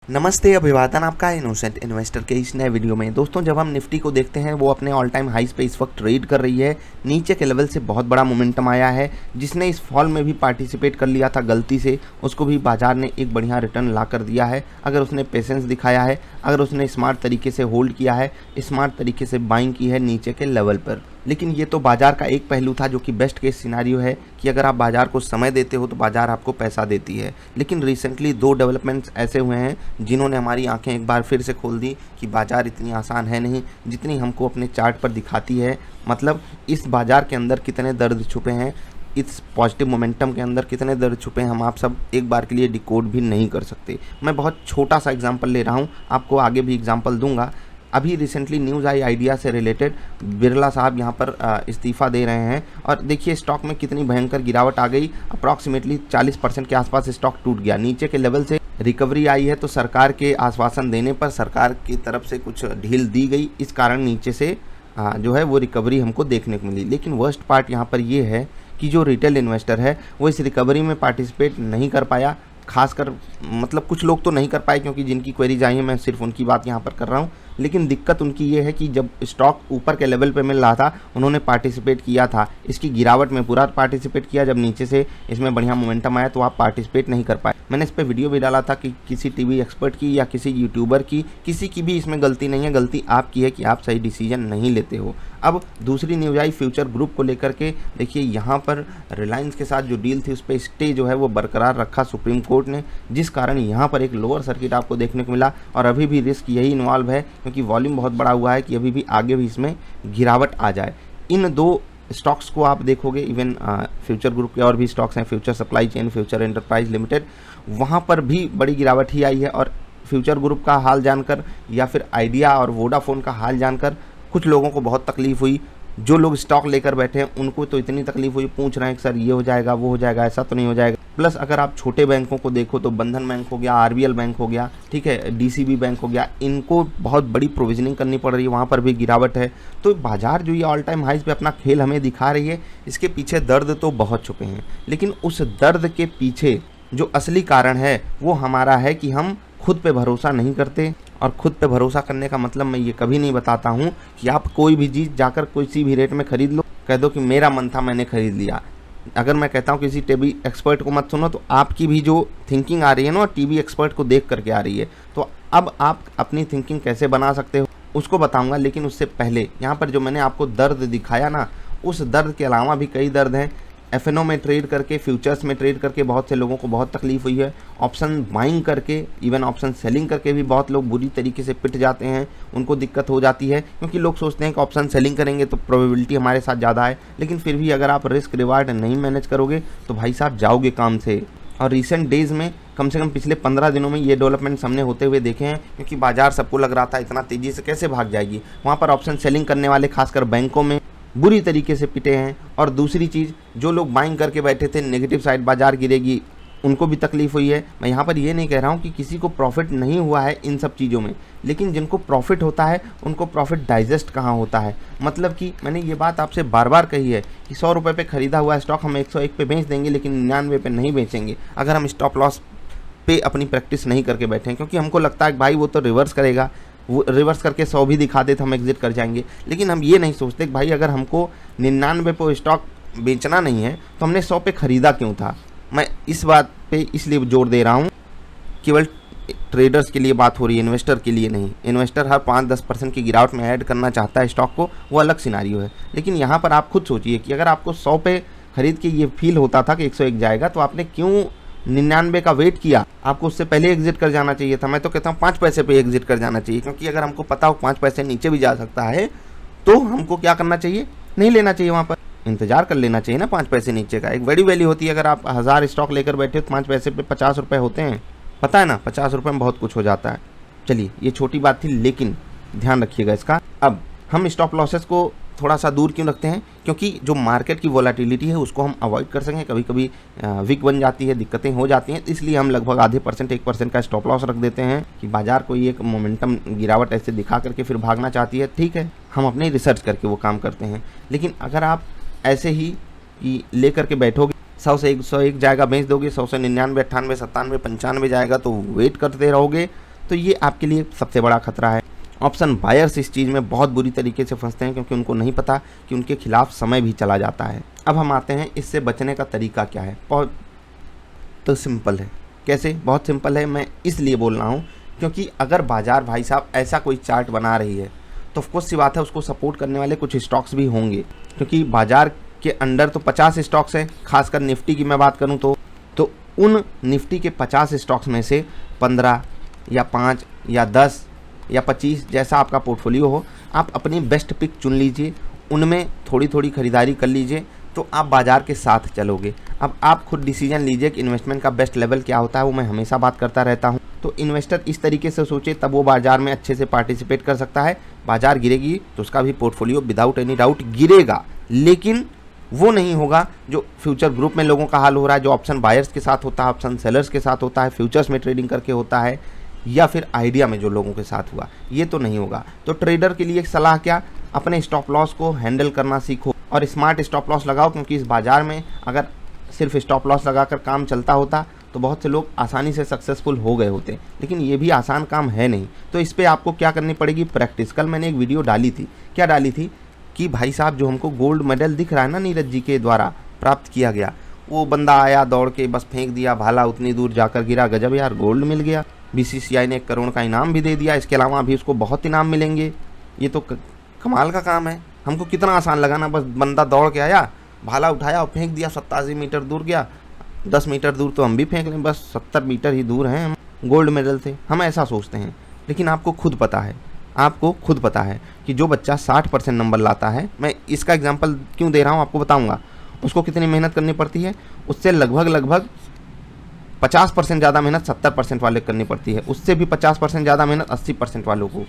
नमस्ते, अभिवादन आपका इनोसेंट इन्वेस्टर के इस नए वीडियो में। दोस्तों, जब हम निफ्टी को देखते हैं वो अपने ऑल टाइम हाइस पे इस वक्त ट्रेड कर रही है। नीचे के लेवल से बहुत बड़ा मोमेंटम आया है। जिसने इस फॉल में भी पार्टिसिपेट कर लिया था गलती से, उसको भी बाजार ने एक बढ़िया रिटर्न ला कर दिया है। अगर उसने पेशेंस दिखाया है, अगर उसने स्मार्ट तरीके से होल्ड किया है, स्मार्ट तरीके से बाइंग की है नीचे के लेवल पर। लेकिन ये तो बाजार का एक पहलू था, जो कि बेस्ट केस सिनारियो है कि अगर आप बाजार को समय देते हो तो बाजार आपको पैसा देती है। लेकिन रिसेंटली दो डेवलपमेंट्स ऐसे हुए हैं जिन्होंने हमारी आंखें एक बार फिर से खोल दी कि बाजार इतनी आसान है नहीं जितनी हमको अपने चार्ट पर दिखाती है। मतलब इस बाजार के अंदर कितने दर्द छुपे हैं, इस पॉजिटिव मोमेंटम के अंदर कितने दर्द छुपे हैं, हम आप सब एक बार के लिए डिकोड भी नहीं कर सकते। मैं बहुत छोटा सा एग्जांपल ले रहा हूं, आपको आगे भी एग्जांपल दूंगा। अभी रिसेंटली न्यूज़ आई आइडिया से रिलेटेड, बिरला साहब यहाँ पर इस्तीफ़ा दे रहे हैं और देखिए स्टॉक में कितनी भयंकर गिरावट आ गई। अप्रॉक्सीमेटली 40% के आसपास स्टॉक टूट गया। नीचे के लेवल से रिकवरी आई है तो सरकार के आश्वासन देने पर सरकार की तरफ से कुछ ढील दी गई, इस कारण नीचे से जो है वो रिकवरी हमको देखने को मिली। लेकिन वर्स्ट पार्ट यहाँ पर ये है कि जो रिटेल इन्वेस्टर है वो इस रिकवरी में पार्टिसिपेट नहीं कर पाया। खासकर मतलब कुछ लोग तो नहीं कर पाए, क्योंकि जिनकी क्वेरीज आई हैं मैं सिर्फ उनकी बात यहाँ पर कर रहा हूँ। लेकिन दिक्कत उनकी ये है कि जब स्टॉक ऊपर के लेवल पे मिल रहा था उन्होंने पार्टिसिपेट किया था, इसकी गिरावट में पूरा पार्टिसिपेट किया। जब नीचे से इसमें बढ़िया मोमेंटम आया तो आप पार्टिसिपेट नहीं कर पाए। मैंने इस पर वीडियो भी डाला था कि किसी टीवी एक्सपर्ट की या किसी यूट्यूबर की, किसी की भी इसमें गलती नहीं है, गलती आपकी है कि आप सही डिसीजन नहीं लेते हो। अब दूसरी न्यूज़ आई फ्यूचर ग्रुप को लेकर के। देखिए यहाँ पर रिलायंस के साथ जो डील थी उस पर स्टे जो है वो बरकरार रखा सुप्रीम कोर्ट ने, जिस कारण यहाँ पर एक लोअर सर्किट आपको देखने को मिला। और अभी भी रिस्क यही इन्वॉल्व है क्योंकि वॉल्यूम बहुत बड़ा हुआ है कि अभी भी आगे भी इसमें गिरावट आ जाए। इन दो स्टॉक्स को आप देखोगे, इवन फ्यूचर ग्रुप के और भी स्टॉक्स हैं, future supply chain, future enterprise limited, वहाँ पर भी बड़ी गिरावट ही आई है। और फ्यूचर ग्रुप का हाल जानकर या फिर आइडिया और वोडाफोन का हाल जानकर कुछ लोगों को बहुत तकलीफ हुई। जो लोग स्टॉक लेकर बैठे हैं उनको तो इतनी तकलीफ हुई, पूछ रहे हैं कि सर ये हो जाएगा वो हो जाएगा, ऐसा तो नहीं हो जाएगा। प्लस अगर आप छोटे बैंकों को देखो तो बंधन बैंक हो गया, आरबीएल बैंक हो गया, ठीक है, डीसीबी बैंक हो गया, इनको बहुत बड़ी प्रोविजनिंग करनी पड़ रही है, वहाँ पर भी गिरावट है। तो बाजार जो ये ऑल टाइम हाइज पे अपना खेल हमें दिखा रही है, इसके पीछे दर्द तो बहुत छुपे हैं। लेकिन उस दर्द के पीछे जो असली कारण है वो हमारा है कि हम खुद पे भरोसा नहीं करते। और खुद पे भरोसा करने का मतलब मैं ये कभी नहीं बताता हूँ कि आप कोई भी चीज़ जाकर किसी भी रेट में खरीद लो, कह दो कि मेरा मन था मैंने खरीद लिया। अगर मैं कहता हूँ किसी टीवी एक्सपर्ट को मत सुनो, तो आपकी भी जो थिंकिंग आ रही है ना टीवी एक्सपर्ट को देख करके आ रही है। तो अब आप अपनी थिंकिंग कैसे बना सकते हो उसको बताऊँगा। लेकिन उससे पहले यहाँ पर जो मैंने आपको दर्द दिखाया ना, उस दर्द के अलावा भी कई दर्द हैं। एफएनओ में ट्रेड करके, फ्यूचर्स में ट्रेड करके बहुत से लोगों को बहुत तकलीफ हुई है। ऑप्शन बाइंग करके, इवन ऑप्शन सेलिंग करके भी बहुत लोग बुरी तरीके से पिट जाते हैं, उनको दिक्कत हो जाती है। क्योंकि लोग सोचते हैं कि ऑप्शन सेलिंग करेंगे तो प्रोबेबिलिटी हमारे साथ ज़्यादा है, लेकिन फिर भी अगर आप रिस्क रिवार्ड नहीं मैनेज करोगे तो भाई साहब जाओगे काम से। और रिसेंट डेज़ में कम से कम पिछले 15 दिनों में ये डेवलपमेंट्स हमने होते हुए देखे हैं। क्योंकि बाजार सबको लग रहा था इतना तेज़ी से कैसे भाग जाएगी, वहाँ पर ऑप्शन सेलिंग करने वाले खासकर बैंकों में बुरी तरीके से पिटे हैं। और दूसरी चीज़, जो लोग बाइंग करके बैठे थे नेगेटिव साइड बाजार गिरेगी, उनको भी तकलीफ हुई है। मैं यहाँ पर ये नहीं कह रहा हूँ कि किसी को प्रॉफिट नहीं हुआ है इन सब चीज़ों में, लेकिन जिनको प्रॉफिट होता है उनको प्रॉफिट डाइजेस्ट कहाँ होता है। मतलब कि मैंने ये बात आपसे बार बार कही है कि 100 रुपये पे ख़रीदा हुआ स्टॉक हम 101 पे बेच देंगे, लेकिन 99 पे नहीं बेचेंगे अगर हम स्टॉप लॉस पे अपनी प्रैक्टिस नहीं करके बैठें। क्योंकि हमको लगता है कि भाई वो तो रिवर्स करेगा, वो रिवर्स करके 100 भी दिखा दे तो हम एग्जिट कर जाएंगे। लेकिन हम ये नहीं सोचते कि भाई अगर हमको 99 पे स्टॉक बेचना नहीं है तो हमने 100 पे ख़रीदा क्यों था। मैं इस बात पे इसलिए जोर दे रहा हूँ, केवल ट्रेडर्स के लिए बात हो रही है, इन्वेस्टर के लिए नहीं। इन्वेस्टर हर 5-10% की गिरावट में ऐड करना चाहता है स्टॉक को, वो अलग सिनारियो है। लेकिन यहाँ पर आप खुद सोचिए कि अगर आपको 100 पे ख़रीद के ये फील होता था कि 101 जाएगा, तो आपने क्यों 99 का वेट किया। आपको उससे पहले एग्जिट कर जाना चाहिए था। मैं तो कहता हूँ 5 पैसे पे एग्जिट कर जाना चाहिए। क्योंकि अगर हमको पता हो 5 पैसे नीचे भी जा सकता है तो हमको क्या करना चाहिए, नहीं लेना चाहिए, वहाँ पर इंतजार कर लेना चाहिए ना। 5 पैसे नीचे का एक बड़ी वैल्यू होती है। अगर आप 1000 स्टॉक लेकर बैठे तो 5 पैसे पे 50 रुपये होते हैं, पता है ना। 50 रुपये में बहुत कुछ हो जाता है। चलिए ये छोटी बात थी, लेकिन ध्यान रखिएगा इसका। अब हम स्टॉप लॉसेस को थोड़ा सा दूर क्यों रखते हैं, क्योंकि जो मार्केट की वोलेटिलिटी है उसको हम अवॉइड कर सकें। कभी कभी वीक बन जाती है, दिक्कतें हो जाती हैं, इसलिए हम लगभग आधे % 1% का स्टॉप लॉस रख देते हैं कि बाजार को एक मोमेंटम गिरावट ऐसे दिखा करके फिर भागना चाहती है। ठीक है, हम अपनी रिसर्च करके वो काम करते हैं। लेकिन अगर आप ऐसे ही ले करके बैठोगे, 100 से 101 जाएगा बेच दोगे, 100 से 99, 98, 97, 95 जाएगा तो वेट करते रहोगे, तो ये आपके लिए सबसे बड़ा खतरा है। ऑप्शन बायर्स इस चीज़ में बहुत बुरी तरीके से फंसते हैं क्योंकि उनको नहीं पता कि उनके खिलाफ समय भी चला जाता है। अब हम आते हैं इससे बचने का तरीका क्या है। बहुत तो सिंपल है। कैसे? बहुत सिंपल है। मैं इसलिए बोल रहा हूँ क्योंकि अगर बाजार भाई साहब ऐसा कोई चार्ट बना रही है तो ऑफकोर्स सी बात है उसको सपोर्ट करने वाले कुछ स्टॉक्स भी होंगे, क्योंकि बाजार के अंडर तो 50 स्टॉक्स हैं। खासकर निफ्टी की मैं बात करूं तो उन निफ्टी के 50 स्टॉक्स में से 15 या 5 या 10 या 25 जैसा आपका पोर्टफोलियो हो, आप अपनी बेस्ट पिक चुन लीजिए, उनमें थोड़ी थोड़ी खरीदारी कर लीजिए, तो आप बाजार के साथ चलोगे। अब आप खुद डिसीजन लीजिए कि इन्वेस्टमेंट का बेस्ट लेवल क्या होता है, वो मैं हमेशा बात करता रहता हूँ। तो इन्वेस्टर इस तरीके से सोचे तब वो बाजार में अच्छे से पार्टिसिपेट कर सकता है। बाजार गिरेगी तो उसका भी पोर्टफोलियो विदाउट एनी डाउट गिरेगा, लेकिन वो नहीं होगा जो फ्यूचर ग्रुप में लोगों का हाल हो रहा है, जो ऑप्शन बायर्स के साथ होता है, ऑप्शन सेलर्स के साथ होता है, फ्यूचर्स में ट्रेडिंग करके होता है, या फिर आइडिया में जो लोगों के साथ हुआ, ये तो नहीं होगा। तो ट्रेडर के लिए एक सलाह क्या, अपने स्टॉप लॉस को हैंडल करना सीखो और स्मार्ट स्टॉप लॉस लगाओ, क्योंकि इस बाजार में अगर सिर्फ स्टॉप लॉस लगाकर काम चलता होता तो बहुत से लोग आसानी से सक्सेसफुल हो गए होते, लेकिन ये भी आसान काम है नहीं। तो इस पर आपको क्या करनी पड़ेगी, प्रैक्टिस। कल मैंने एक वीडियो डाली थी, क्या डाली थी कि भाई साहब जो हमको गोल्ड मेडल दिख रहा है ना नीरज जी के द्वारा प्राप्त किया गया, वो बंदा आया दौड़ के बस फेंक दिया, भाला उतनी दूर जाकर गिरा, गजब यार गोल्ड मिल गया, बीसीसीआई ने 1 करोड़ का इनाम भी दे दिया, इसके अलावा भी उसको बहुत इनाम मिलेंगे। ये तो कमाल का काम है। हमको कितना आसान लगा ना, बस बंदा दौड़ के आया, भाला उठाया और फेंक दिया, 87 मीटर दूर गया, 10 मीटर दूर तो हम भी फेंक लें, बस 70 मीटर ही दूर हैं, हम गोल्ड मेडल थे। हम ऐसा सोचते हैं, लेकिन आपको खुद पता है कि जो बच्चा 60% नंबर लाता है, मैं इसका एग्जांपल क्यों दे रहा हूँ आपको बताऊंगा, उसको कितनी मेहनत करनी पड़ती है। उससे लगभग 50% ज़्यादा मेहनत 70% वाले करनी पड़ती है, उससे भी 50% ज़्यादा मेहनत 80% वालों को,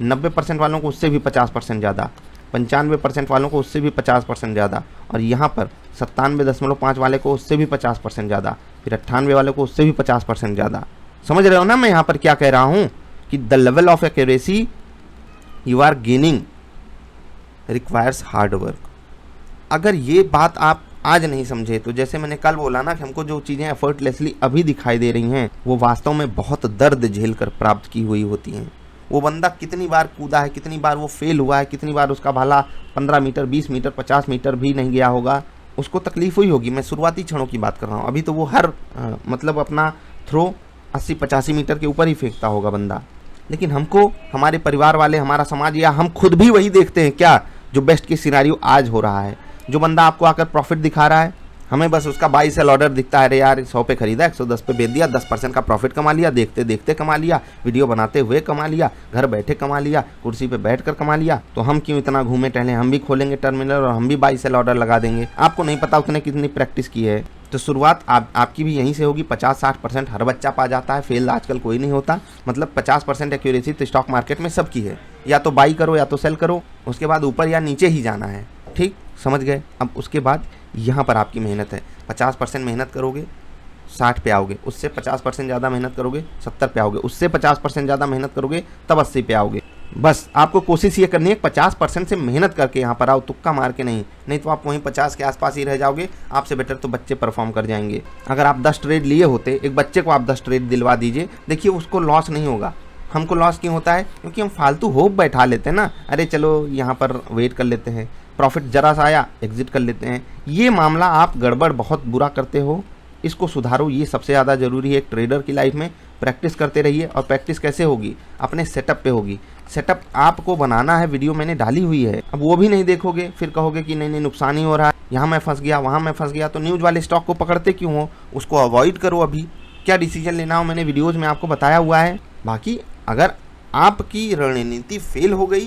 90% वालों को उससे भी 50% ज़्यादा, 95% वालों को उससे भी 50% ज़्यादा, और यहाँ पर 97.5 वाले को उससे भी 50% ज़्यादा, फिर 98 वाले को उससे भी 50% ज़्यादा। समझ रहे हो ना मैं यहाँ पर क्या कह रहा हूँ कि the level of accuracy you are gaining requires hard work. अगर ये बात आप आज नहीं समझे तो जैसे मैंने कल बोला ना कि हमको जो चीज़ें एफर्टलेसली अभी दिखाई दे रही हैं वो वास्तव में बहुत दर्द झेल कर प्राप्त की हुई होती हैं। वो बंदा कितनी बार कूदा है, कितनी बार वो फेल हुआ है, कितनी बार उसका भाला 15 मीटर 20 मीटर 50 मीटर भी नहीं गया होगा, उसको तकलीफ हुई होगी। मैं शुरुआती क्षणों की बात कर रहा हूँ, अभी तो वो हर मतलब अपना थ्रो 80-85 मीटर के ऊपर ही फेंकता होगा बंदा। लेकिन हमको हमारे परिवार वाले, हमारा समाज या हम खुद भी वही देखते हैं क्या जो बेस्ट की सिनारियो आज हो रहा है। जो बंदा आपको आकर प्रॉफिट दिखा रहा है, हमें बस उसका बाई सेल ऑर्डर दिखता है, अरे यार 100 पे खरीदा 110 पे बेच दिया, 10% का प्रॉफिट कमा लिया, देखते देखते कमा लिया, वीडियो बनाते हुए कमा लिया, घर बैठे कमा लिया, कुर्सी पे बैठकर कमा लिया। तो हम क्यों इतना घूमे टहले, हम भी खोलेंगे टर्मिनल और हम भी बाई सेल ऑर्डर लगा देंगे। आपको नहीं पता उसने कितनी प्रैक्टिस की है। तो शुरुआत आपकी भी यहीं से होगी। 50-60% हर बच्चा पा जाता है, फेल आजकल कोई नहीं होता। मतलब 50% एक्यूरेसी तो स्टॉक मार्केट में सबकी है, या तो बाई करो या तो सेल करो, उसके बाद ऊपर या नीचे ही जाना है। ठीक समझ गए। अब उसके बाद यहाँ पर आपकी मेहनत है, 50% मेहनत करोगे 60 पे आओगे, उससे 50% ज़्यादा मेहनत करोगे 70 पे आओगे, उससे 50% ज़्यादा मेहनत करोगे तब 80 पे आओगे। बस आपको कोशिश ये करनी है 50% से मेहनत करके यहाँ पर आओ, तुक्का मार के नहीं तो आप वहीं 50 के आसपास ही रह जाओगे। आपसे बेटर तो बच्चे परफॉर्म कर जाएंगे। अगर आप 10 ट्रेड लिए होते, एक बच्चे को आप 10 ट्रेड दिलवा दीजिए, देखिए उसको लॉस नहीं होगा। हमको लॉस क्यों होता है? क्योंकि हम फालतू होप बैठा लेते हैं ना, अरे चलो यहाँ पर वेट कर लेते हैं, प्रॉफिट जरा सा आया एग्जिट कर लेते हैं। ये मामला आप गड़बड़ बहुत बुरा करते हो, इसको सुधारो। ये सबसे ज़्यादा ज़रूरी है एक ट्रेडर की लाइफ में। प्रैक्टिस करते रहिए, और प्रैक्टिस कैसे होगी? अपने सेटअप पे होगी। सेटअप आपको बनाना है, वीडियो मैंने डाली हुई है। अब वो भी नहीं देखोगे, फिर कहोगे कि नहीं नुकसान ही हो रहा है, यहाँ मैं फंस गया, वहाँ मैं फंस गया। तो न्यूज़ वाले स्टॉक को पकड़ते क्यों हो? उसको अवॉइड करो। अभी क्या डिसीजन लेना हो मैंने वीडियोज़ में आपको बताया हुआ है। बाकी अगर आपकी रणनीति फेल हो गई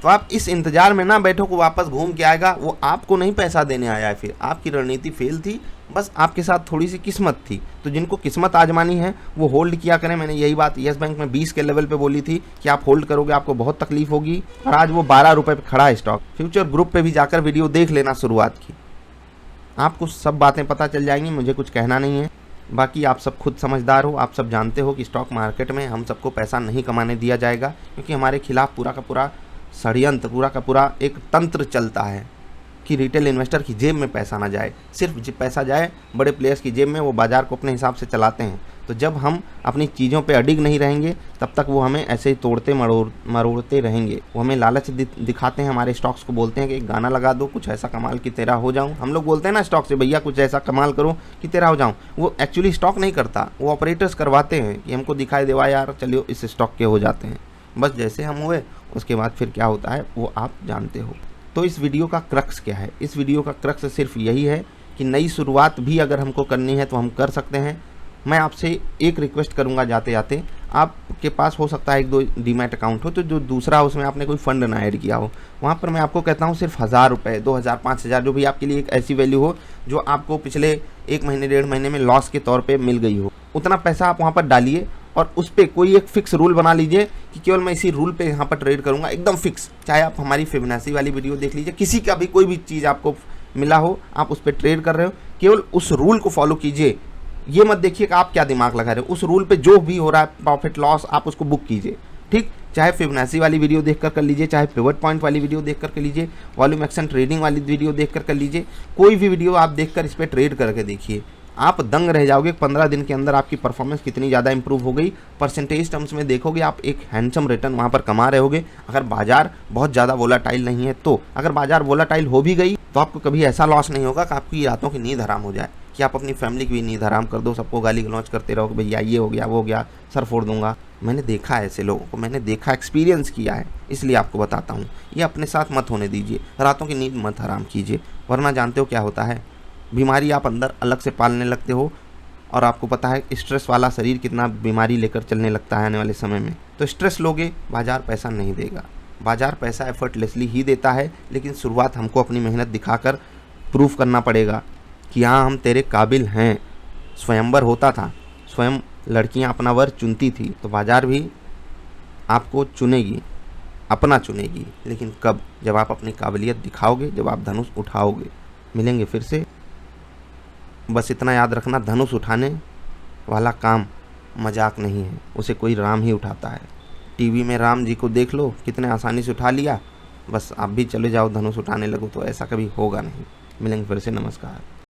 तो आप इस इंतजार में ना बैठो को वापस घूम के आएगा, वो आपको नहीं पैसा देने आया है। फिर आपकी रणनीति फेल थी, बस आपके साथ थोड़ी सी किस्मत थी। तो जिनको किस्मत आजमानी है वो होल्ड किया करें। मैंने यही बात येस बैंक में 20 के लेवल पे बोली थी कि आप होल्ड करोगे आपको बहुत तकलीफ होगी, और आज वो 12 रुपये पे खड़ा है स्टॉक। फ्यूचर ग्रुप पे भी जाकर वीडियो देख लेना शुरुआत की, आपको सब बातें पता चल जाएंगी। मुझे कुछ कहना नहीं है, बाकी आप सब खुद समझदार हो। आप सब जानते हो कि स्टॉक मार्केट में हम सबको पैसा नहीं कमाने दिया जाएगा, क्योंकि हमारे खिलाफ पूरा का पूरा षड्यंत्र, पूरा का पूरा एक तंत्र चलता है कि रिटेल इन्वेस्टर की जेब में पैसा ना जाए। सिर्फ पैसा जाए बड़े प्लेयर्स की जेब में, वो बाज़ार को अपने हिसाब से चलाते हैं। तो जब हम अपनी चीज़ों पे अडिग नहीं रहेंगे तब तक वो हमें ऐसे ही तोड़ते मरोड़ते रहेंगे। वो हमें लालच दिखाते हैं, हमारे स्टॉक्स को बोलते हैं कि एक गाना लगा दो, कुछ ऐसा कमाल कि तेरा हो जाऊं। हम लोग बोलते हैं ना स्टॉक से, भैया कुछ ऐसा कमाल करो कि तेरा हो जाऊं। वो एक्चुअली स्टॉक नहीं करता, वो ऑपरेटर्स करवाते हैं कि हमको दिखाई देवा यार चलिए इस स्टॉक के हो जाते हैं। बस जैसे हम हुए उसके बाद फिर क्या होता है वो आप जानते हो। तो इस वीडियो का क्रक्स क्या है? इस वीडियो का क्रक्स सिर्फ यही है कि नई शुरुआत भी अगर हमको करनी है तो हम कर सकते हैं। मैं आपसे एक रिक्वेस्ट करूंगा जाते जाते, आपके पास हो सकता है 1-2 डीमैट अकाउंट हो, तो जो दूसरा उसमें आपने कोई फंड ना ऐड किया हो, वहाँ पर मैं आपको कहता हूँ सिर्फ 1000 रुपये, 2000, 5000 जो भी आपके लिए एक ऐसी वैल्यू हो जो आपको पिछले 1 महीने 1.5 महीने में लॉस के तौर पे मिल गई हो, उतना पैसा आप वहाँ पर डालिए और उस पर कोई एक फिक्स रूल बना लीजिए कि केवल मैं इसी रूल पे यहाँ पर ट्रेड करूँगा, एकदम फिक्स। चाहे आप हमारी फिबोनाची वाली वीडियो देख लीजिए, किसी का भी कोई भी चीज़ आपको मिला हो, आप उस पर ट्रेड कर रहे हो, केवल उस रूल को फॉलो कीजिए। ये मत देखिए कि आप क्या दिमाग लगा रहे हो, उस रूल पे जो भी हो रहा है प्रॉफिट लॉस आप उसको बुक कीजिए, ठीक। चाहे फिबोनाची वाली वीडियो देखकर कर लीजिए, चाहे पिवट पॉइंट वाली वीडियो देखकर कर लीजिए, वॉल्यूम एक्शन ट्रेडिंग वाली वीडियो देखकर कर लीजिए, कोई भी वीडियो आप देखकर इस पर ट्रेड करके देखिए, आप दंग रह जाओगे। 15 दिन के अंदर आपकी परफॉर्मेंस कितनी ज़्यादा इंप्रूव हो गई, परसेंटेज टर्म्स में देखोगे आप एक हैंडसम रिटर्न वहाँ पर कमा रहे होगे। अगर बाजार बहुत ज़्यादा वोलाटाइल नहीं है तो, अगर बाजार वोलाटाइल हो भी गई तो आपको कभी ऐसा लॉस नहीं होगा कि आपकी रातों की नींद हराम हो जाए, कि आप अपनी फैमिली की भी नींद हराम कर दो, सबको गाली गलौज करते रहो कि भैया ये हो गया वो हो गया, सर फोड़ दूंगा। मैंने देखा है ऐसे लोगों को, मैंने देखा, एक्सपीरियंस किया है, इसलिए आपको बताता हूँ। ये अपने साथ मत होने दीजिए, रातों की नींद मत हराम कीजिए, वरना जानते हो क्या होता है, बीमारी आप अंदर अलग से पालने लगते हो। और आपको पता है स्ट्रेस वाला शरीर कितना बीमारी लेकर चलने लगता है आने वाले समय में। तो स्ट्रेस लोगे, बाजार पैसा नहीं देगा। बाजार पैसा एफर्टलेसली ही देता है, लेकिन शुरुआत हमको अपनी मेहनत दिखाकर प्रूफ करना पड़ेगा कि हाँ हम तेरे काबिल हैं। स्वयंवर होता था, स्वयं लड़कियां अपना वर चुनती थी, तो बाजार भी आपको चुनेगी, अपना चुनेगी। लेकिन कब? जब आप अपनी काबिलियत दिखाओगे, जब आप धनुष उठाओगे। मिलेंगे फिर से। बस इतना याद रखना, धनुष उठाने वाला काम मजाक नहीं है, उसे कोई राम ही उठाता है। टीवी में राम जी को देख लो, कितने आसानी से उठा लिया, बस आप भी चले जाओ धनुष उठाने लगो तो ऐसा कभी होगा नहीं। मिलेंगे फिर से, नमस्कार।